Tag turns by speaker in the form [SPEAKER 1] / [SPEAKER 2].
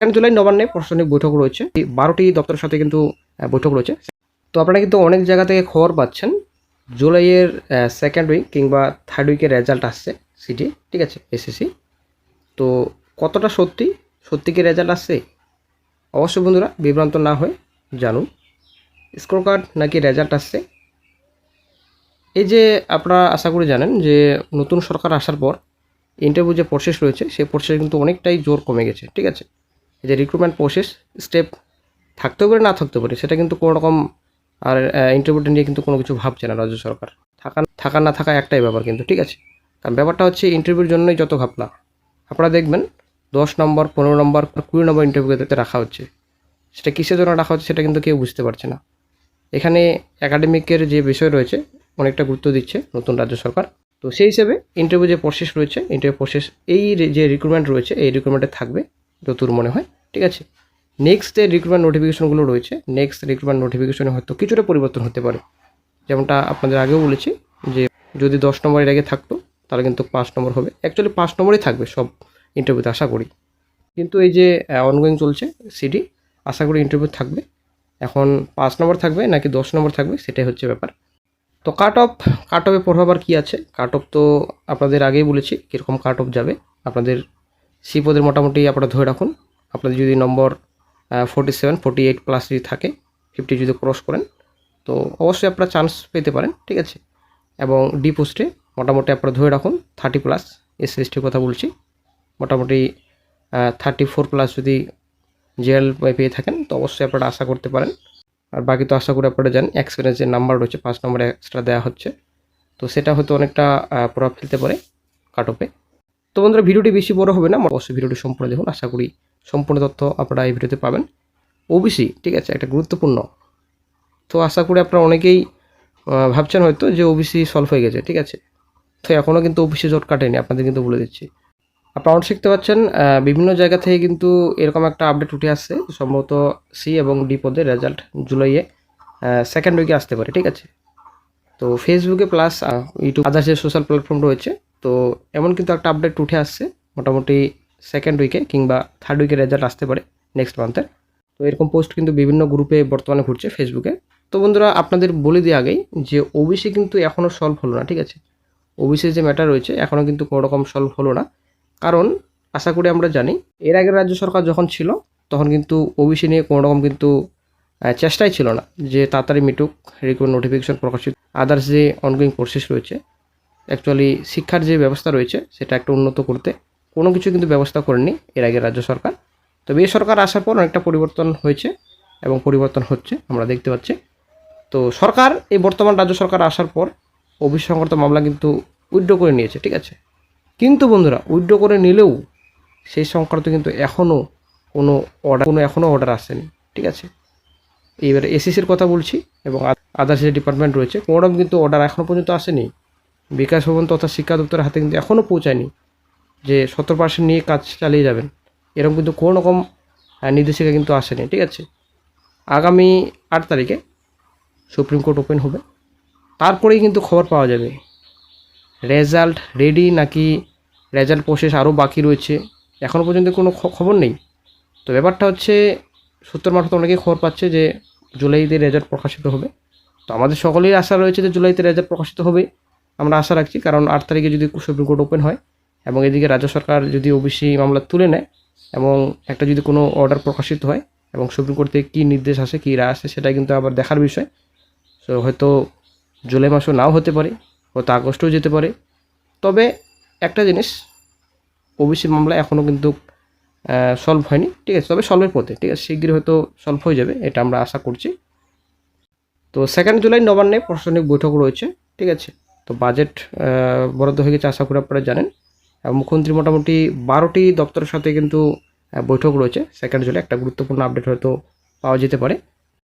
[SPEAKER 1] জুলাই নবান্নে প্রশাসনিক বৈঠক রয়েছে, 12টি দপ্তরের সাথে কিন্তু বৈঠক রয়েছে। তো আপনারা কিন্তু অনেক জায়গা থেকে খবর পাচ্ছেন জুলাইয়ের সেকেন্ড উইক কিংবা থার্ড উইকের রেজাল্ট আসছে সিটি, ঠিক আছে, এসএসসি। তো কতটা সত্যি কি রেজাল্ট আসছে? অবশ্যই বন্ধুরা বিভ্রান্ত না হয়ে জানুন স্কোর কার্ড নাকি রেজাল্ট আসছে। এই যে আপনারা আশা করি জানেন যে নতুন সরকার আসার পর ইন্টারভিউ যে প্রসেস রয়েছে সেই প্রসেস কিন্তু অনেকটাই জোর কমে গেছে, ঠিক আছে। এই যে রিক্রুটমেন্ট প্রসেস স্টেপ থাকতেও পারে না থাকতে পারে, সেটা কিন্তু কোনো রকম আর ইন্টারভিউটা নিয়ে কিন্তু কোনো কিছু ভাবছে না রাজ্য সরকার। থাকা না থাকা একটাই ব্যাপার কিন্তু, ঠিক আছে। কারণ ব্যাপারটা হচ্ছে ইন্টারভিউর জন্যই যত ঘাপলা। আপনারা দেখবেন 10 নম্বর 15 নম্বর 20 নম্বর ইন্টারভিউতে রাখা হচ্ছে। সেটা কিসের জন্য রাখা হচ্ছে সেটা কিন্তু কেউ বুঝতে পারছে না। এখানে একাডেমিকের যে বিষয় রয়েছে অনেকটা গুরুত্ব দিচ্ছে নতুন রাজ্য সরকার। তো সেই হিসেবে ইন্টারভিউ যে প্রসেস রয়েছে, ইন্টারভিউ প্রসেস এই যে রিক্রুটমেন্ট রয়েছে এই রিক্রুটমেন্টে থাকবে যতদূর মনে হয়, ঠিক আছে। নেক্সট যে রিক্রুটমেন্ট নোটিফিকেশনগুলো রয়েছে, নেক্সট রিক্রুটমেন্ট নোটিফিকেশনে হয়তো কিছুটা পরিবর্তন হতে পারে। যেমনটা আপনাদের আগেও বলেছি যে যদি 10 নম্বরের আগে থাকতো তাহলে কিন্তু 5 নম্বর হবে। অ্যাকচুয়ালি 5 নম্বরই থাকবে সব ইন্টারভিউতে আশা করি। কিন্তু এই যে অনগোয়িং চলছে সিডি, আশা করি ইন্টারভিউ থাকবে। এখন 5 নম্বর থাকবে নাকি 10 নম্বর থাকবে সেটাই হচ্ছে ব্যাপার। তো কাট অফে প্রভাব আর কী আছে? কাট অফ তো আপনাদের আগেই বলেছি কীরকম কাট অফ যাবে। আপনাদের সি পদের মোটামুটি আপনারা ধরে রাখুন, আপনাদের যদি নম্বর 47 48 প্লাস যদি থাকে, 50 যদি ক্রস করেন তো অবশ্যই আপনারা চান্স পেতে পারেন, ঠিক আছে। এবং ডি পোস্টে মোটামুটি আপনারা ধরে রাখুন 30 প্লাস, এসসি এসটির কথা বলছি, মোটামুটি 34 প্লাস যদি জেএল পেয়ে থাকেন তো অবশ্যই আপনারা আশা করতে পারেন। আর বাকি তো আশা করি আপনারা জানেন এক্সপিরিয়েন্সের নাম্বার রয়েছে 5 নম্বরে এক্সট্রা দেওয়া হচ্ছে, তো সেটা হয়তো অনেকটা প্রভাব ফেলতে পারে কাট অফে। তো বন্ধুরা ভিডিওটি বেশি বড় হবে না, অবশ্যই ভিডিওটি সম্পূর্ণ দেখুন, আশা করি সম্পূর্ণ তথ্য আপনারা এই ভিডিওতে পাবেন। ওবিসি, ঠিক আছে, একটা গুরুত্বপূর্ণ। তো আশা করি আপনারা অনেকেই ভাবছেন হয়তো যে ওবিসি সলভ হয়ে গেছে, ঠিক আছে। তো এখনও কিন্তু ওবিসি জট কাটেনি, আপনাদের কিন্তু বলে দিচ্ছি। আপনারা শিখতে পাচ্ছেন বিভিন্ন জায়গা থেকে কিন্তু এরকম একটা আপডেট উঠে আসছে, সম্ভবত সি এবং ডি পদের রেজাল্ট জুলাইয়ে সেকেন্ড উইকে আসতে পারে, ঠিক আছে। তো ফেসবুকে প্লাস ইউটিউব আদার্স যে সোশ্যাল প্ল্যাটফর্ম রয়েছে, তো এমন কিন্তু একটা আপডেট উঠে আসছে মোটামুটি সেকেন্ড উইকে কিংবা থার্ড উইকে রেজাল্ট আসতে পারে নেক্সট মান্থের। তো এরকম পোস্ট কিন্তু বিভিন্ন গ্রুপে বর্তমানে ঘুরছে ফেসবুকে। তো বন্ধুরা আপনাদের বলে দিয়ে আগেই যে ওবিসি কিন্তু এখনও সলভ হলো না, ঠিক আছে। ওবিসির যে ম্যাটার রয়েছে এখনও কিন্তু কোনো রকম সলভ হলো না, কারণ আশা করি আমরা জানি এর আগের রাজ্য সরকার যখন ছিল তখন কিন্তু ওবিসি নিয়ে কোনো রকম কিন্তু চেষ্টাই ছিল না যে তাড়াতাড়ি মিটুক, রিক্রুটমেন্ট নোটিফিকেশন প্রকাশিত, আদার্স যে অনগোয়িং প্রসেস রয়েছে, অ্যাকচুয়ালি শিক্ষার যে ব্যবস্থা রয়েছে সেটা একটু উন্নত করতে কোনো কিছু কিন্তু ব্যবস্থা করেনি এর আগের রাজ্য সরকার। তবে এই সরকার আসার পর অনেকটা পরিবর্তন হয়েছে এবং পরিবর্তন হচ্ছে আমরা দেখতে পাচ্ছি। তো সরকার এই বর্তমান রাজ্য সরকার আসার পর ওবিসি সংক্রান্ত মামলা কিন্তু উইথড্র করে নিয়েছে, ঠিক আছে। কিন্তু বন্ধুরা উইথড্র করে নিলেও সেই সংক্রান্ত কিন্তু এখনও কোনো অর্ডার আসেনি, ঠিক আছে। এইবারে এসএসসির কথা বলছি এবং আদার্স যে ডিপার্টমেন্ট রয়েছে কোনো রকম কিন্তু অর্ডার এখনও পর্যন্ত আসেনি। বিকাশ ভবন তথা শিক্ষা দপ্তরের হাতে কিন্তু এখনও পৌঁছায়নি যে 70% নিয়ে কাজ চালিয়ে যাবেন, এরকম কিন্তু কোনো রকম নির্দেশিকা কিন্তু আসেনি, ঠিক আছে। আগামী 8 তারিখে সুপ্রিম কোর্ট ওপেন হবে, তারপরেই কিন্তু খবর পাওয়া যাবে রেজাল্ট রেডি নাকি রেজাল্ট প্রসেস আরও বাকি রয়েছে, এখনও পর্যন্ত কোনো খবর নেই। তো ব্যাপারটা হচ্ছে সূত্রের মারফত অনেকেই খবর পাচ্ছে যে জুলাইতে রেজাল্ট প্রকাশিত হবে। তো আমাদের সকলেই আশা রয়েছে যে জুলাইতে রেজাল্ট প্রকাশিত হবে, আমরা আশা রাখছি। কারণ 8 তারিখে যদি সুপ্রিম কোর্ট ওপেন হয় এবং এদিকে রাজ্য সরকার যদি ওবিসি মামলা তুলে নেয় এবং একটা যদি কোনো অর্ডার প্রকাশিত হয় এবং সুপ্রিম কোর্ট থেকে কী নির্দেশ আসে কী রায় আসে সেটা কিন্তু আবার দেখার বিষয়। সো হয়তো জুলাই মাসও নাও হতে পারে, হয়তো আগস্টেও যেতে পারে। তবে একটা জিনিস, ওবিসি মামলা এখনও কিন্তু সলভ হয়নি, ঠিক আছে। তবে সলভের পথে, ঠিক আছে, শিগগিরই হয়তো সলভ হয়ে যাবে এটা আমরা আশা করছি। তো 2 জুলাই নবান্নে প্রশাসনিক বৈঠক রয়েছে, ঠিক আছে। তো বাজেট বরাদ্দ হয়ে গেছে আশা করি আপনারা জানেন। মুখ্যমন্ত্রী মোটামুটি 12টি দপ্তরের সাথে কিন্তু বৈঠক রয়েছে 2 জুলাই, একটা গুরুত্বপূর্ণ আপডেট হয়তো পাওয়া যেতে পারে।